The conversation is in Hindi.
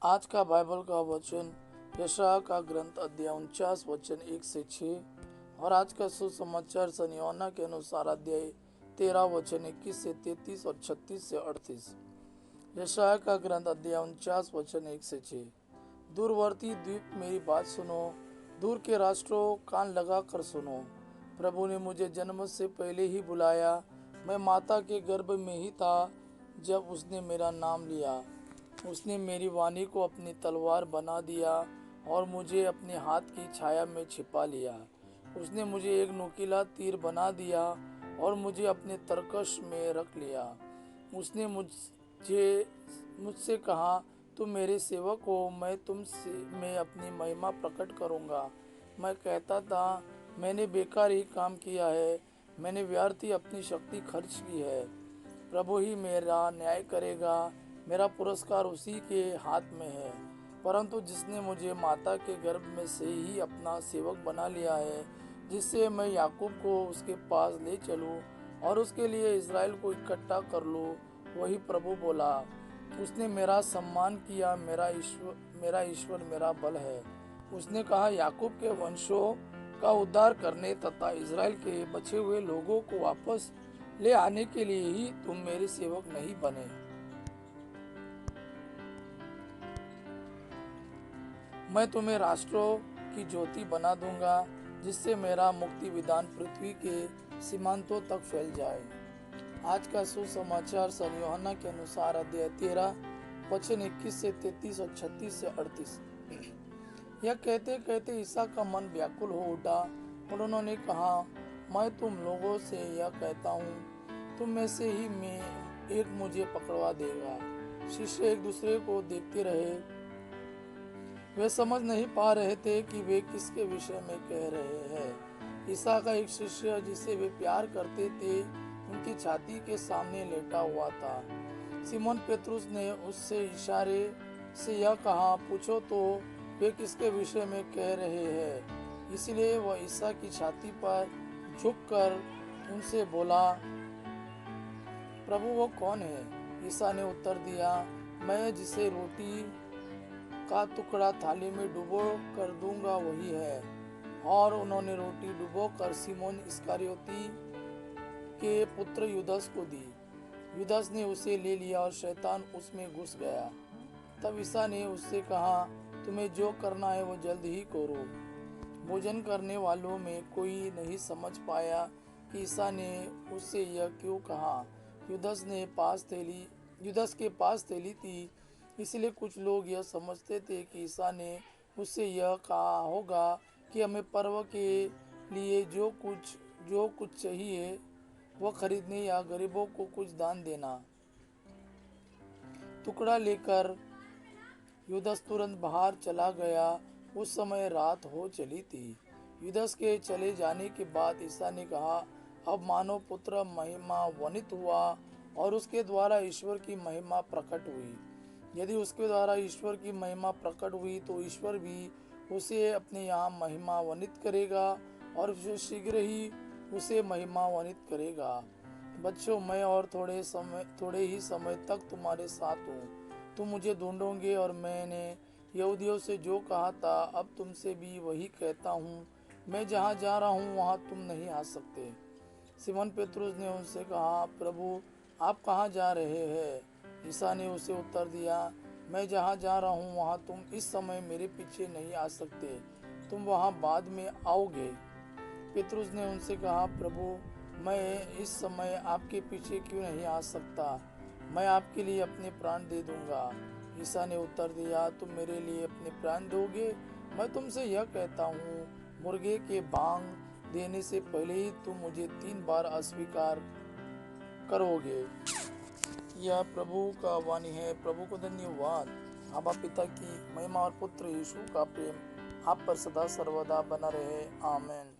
आज का बाइबल का वचन यशायाह का ग्रंथ अध्याय 49 वचन 1 से 6 और आज का सुसमाचार सन यूहन्ना के अनुसार अध्याय 13 वचन 21 से 33 और 36 से 38। यशायाह का ग्रंथ अध्याय 49 वचन 1 से 6। दूरवर्ती द्वीप मेरी बात सुनो, दूर के राष्ट्रों कान लगा कर सुनो। प्रभु ने मुझे जन्म से पहले ही बुलाया, मैं माता के गर्भ में ही था जब उसने मेरा नाम लिया। उसने मेरी वाणी को अपनी तलवार बना दिया और मुझे अपने हाथ की छाया में छिपा लिया। उसने मुझे एक नुकीला तीर बना दिया और मुझे अपने तरकश में रख लिया। उसने मुझसे कहा, तुम मेरे सेवक हो, मैं अपनी महिमा प्रकट करूंगा। मैं कहता था, मैंने बेकार ही काम किया है, मैंने व्यर्थ ही अपनी शक्ति खर्च की है। प्रभु ही मेरा न्याय करेगा, मेरा पुरस्कार उसी के हाथ में है। परंतु जिसने मुझे माता के गर्भ में से ही अपना सेवक बना लिया है, जिससे मैं याकूब को उसके पास ले चलूं और उसके लिए इज़राइल को इकट्ठा कर लूं, वही प्रभु बोला। उसने मेरा सम्मान किया, मेरा ईश्वर मेरा बल है। उसने कहा, याकूब के वंशों का उद्धार करने तथा इज़राइल के बचे हुए लोगों को वापस ले आने के लिए ही तुम मेरे सेवक नहीं बने। मैं तुम्हें राष्ट्रों की ज्योति बना दूंगा, जिससे मेरा मुक्ति विधान पृथ्वी के सीमांतों तक फैल जाए। आज का सुसमाचार सन यूहन्ना के अनुसार अध्याय 13 वचन 21 से 33 और 36 से 38। यह कहते कहते ईसा का मन व्याकुल हो उठा और उन्होंने कहा, मैं तुम लोगों से यह कहता हूँ, तुम में से ही में एक मुझे पकड़वा देगा। शिष्य एक दूसरे को देखते रहे, वे समझ नहीं पा रहे थे कि वे किसके विषय में कह रहे हैं। ईसा का एक शिष्य जिसे वे प्यार करते थे उनकी छाती के सामने लेटा हुआ था। सिमोन पेतरुस ने उससे इशारे से यह कहा, पूछो तो वे किसके विषय में कह रहे हैं। इसलिए वह ईसा की छाती पर झुककर उनसे बोला, प्रभु वो कौन है? ईसा ने उत्तर दिया, मैं जिसे रोटी का टुकड़ा थाली में डुबो कर दूंगा वही है। और उन्होंने रोटी डुबो कर सिमोन इस्करियोती के पुत्र युदास को दी। युदास ने उसे ले लिया और शैतान उसमें घुस गया। तब ईसा ने उससे कहा, तुम्हें जो करना है वो जल्द ही करो। भोजन करने वालों में कोई नहीं समझ पाया कि ईसा ने उससे यह क्यों कहा। युदास के पास थैली थी, इसलिए कुछ लोग यह समझते थे कि ईसा ने उससे यह कहा होगा कि हमें पर्व के लिए जो कुछ चाहिए वह खरीदने या गरीबों को कुछ दान देना। टुकड़ा लेकर युदास तुरंत बाहर चला गया। उस समय रात हो चली थी। युदास के चले जाने के बाद ईसा ने कहा, अब मानव पुत्र महिमान्वित हुआ और उसके द्वारा ईश्वर की महिमा प्रकट हुई। यदि उसके द्वारा ईश्वर की महिमा प्रकट हुई तो ईश्वर भी उसे अपने यहाँ महिमान्वित करेगा और शीघ्र ही उसे महिमान्वित करेगा। बच्चों, मैं और थोड़े ही समय तक तुम्हारे साथ हूँ। तुम मुझे ढूंढोगे और मैंने यहूदियों से जो कहा था अब तुमसे भी वही कहता हूँ, मैं जहाँ जा रहा हूँ वहाँ तुम नहीं आ सकते। सिमोन पेतरुस ने उनसे कहा, प्रभु आप कहाँ जा रहे हैं? ईसा ने उसे उत्तर दिया, मैं जहाँ जा रहा हूँ वहाँ तुम इस समय मेरे पीछे नहीं आ सकते, तुम वहाँ बाद में आओगे। पेतरुस ने उनसे कहा, प्रभु मैं इस समय आपके पीछे क्यों नहीं आ सकता? मैं आपके लिए अपने प्राण दे दूंगा। ईसा ने उत्तर दिया, तुम मेरे लिए अपने प्राण दोगे? मैं तुमसे यह कहता हूँ, मुर्गे के बांग देने से पहले ही तुम मुझे 3 बार अस्वीकार करोगे। यह प्रभु का वाणी है। प्रभु को धन्यवाद। आबा पिता की महिमा और पुत्र यीशु का प्रेम आप पर सदा सर्वदा बना रहे। आमीन।